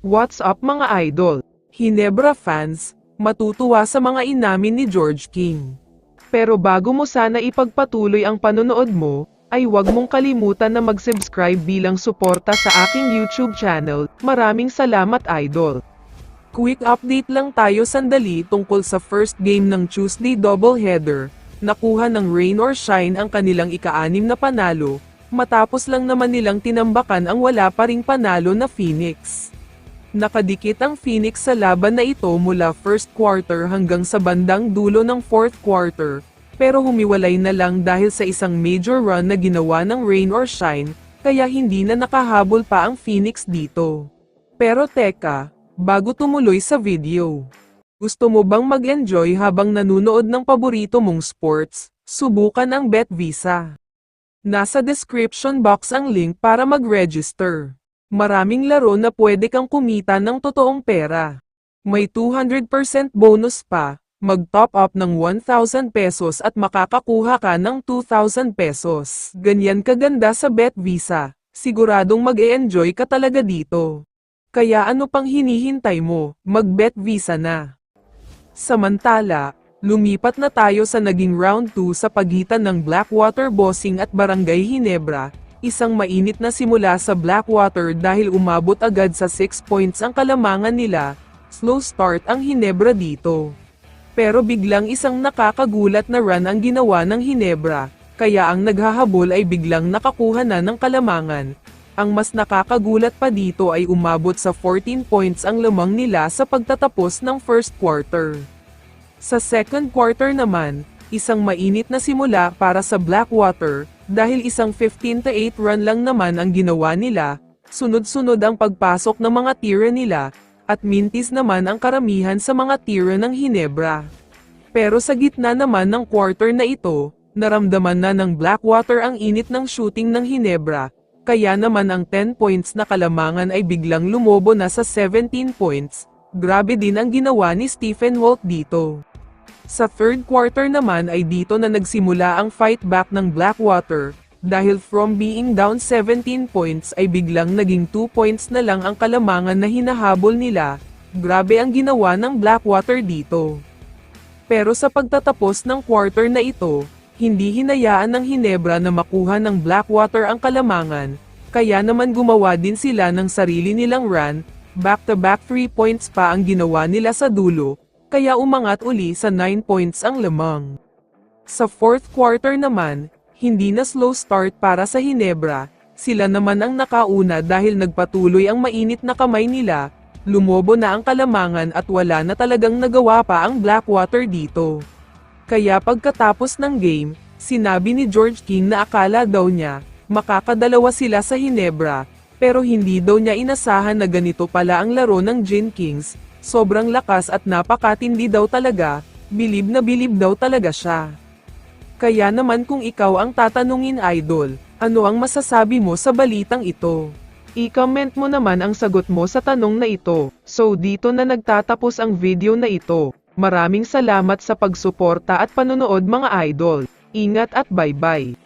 What's up mga idol? Hinebra fans, matutuwa sa mga inamin ni George King. Pero bago mo sana ipagpatuloy ang panonood mo, ay huwag mong kalimutan na mag-subscribe bilang suporta sa aking YouTube channel. Maraming salamat idol. Quick update lang tayo sandali tungkol sa first game ng Tuesday doubleheader. Nakuha ng rain or shine ang kanilang ika-6 na panalo, matapos lang naman nilang tinambakan ang wala pa ring panalo na Phoenix. Nakadikit ang Phoenix sa laban na ito mula first quarter hanggang sa bandang dulo ng fourth quarter, pero humiwalay na lang dahil sa isang major run na ginawa ng rain or shine, kaya hindi na nakahabol pa ang Phoenix dito. Pero teka, bago tumuloy sa video, gusto mo bang mag-enjoy habang nanunood ng paborito mong sports? Subukan ang BetVisa. Nasa description box ang link para mag-register. Maraming laro na pwede kang kumita ng totoong pera. May 200% bonus pa, mag-top up ng 1,000 pesos at makakakuha ka ng 2,000 pesos. Ganyan kaganda sa BetVisa, siguradong mag-e-enjoy ka talaga dito. Kaya ano pang hinihintay mo, mag-BetVisa na. Samantala, lumipat na tayo sa naging round 2 sa pagitan ng Blackwater Bossing at Barangay Hinebra. Isang mainit na simula sa Blackwater dahil umabot agad sa 6 points ang kalamangan nila, slow start ang Hinebra dito. Pero biglang isang nakakagulat na run ang ginawa ng Hinebra, kaya ang naghahabol ay biglang nakakuha na ng kalamangan. Ang mas nakakagulat pa dito ay umabot sa 14 points ang lamang nila sa pagtatapos ng first quarter. Sa second quarter naman, isang mainit na simula para sa Blackwater, dahil isang 15-8 run lang naman ang ginawa nila, sunod-sunod ang pagpasok ng mga tira nila, at mintis naman ang karamihan sa mga tira ng Hinebra. Pero sa gitna naman ng quarter na ito, naramdaman na ng Blackwater ang init ng shooting ng Hinebra, kaya naman ang 10 points na kalamangan ay biglang lumobo na sa 17 points, grabe din ang ginawa ni Stephen Holt dito. Sa third quarter naman ay dito na nagsimula ang fight back ng Blackwater, dahil from being down 17 points ay biglang naging 2 points na lang ang kalamangan na hinahabol nila, grabe ang ginawa ng Blackwater dito. Pero sa pagtatapos ng quarter na ito, hindi hinayaan ng Hinebra na makuha ng Blackwater ang kalamangan, kaya naman gumawa din sila ng sarili nilang run, back-to-back 3 points pa ang ginawa nila sa dulo, kaya umangat uli sa 9 points ang lamang. Sa fourth quarter naman, hindi na slow start para sa Hinebra, sila naman ang nakauna dahil nagpatuloy ang mainit na kamay nila, lumobo na ang kalamangan at wala na talagang nagawa pa ang Blackwater dito. Kaya pagkatapos ng game, sinabi ni George King na akala daw niya, makakadalawa sila sa Hinebra, pero hindi daw niya inasahan na ganito pala ang laro ng Gin Kings. Sobrang lakas at napakatindi daw talaga, bilib na bilib daw talaga siya. Kaya naman kung ikaw ang tatanungin idol, ano ang masasabi mo sa balitang ito? I-comment mo naman ang sagot mo sa tanong na ito. So dito na nagtatapos ang video na ito. Maraming salamat sa pagsuporta at panonood mga idol. Ingat at bye-bye.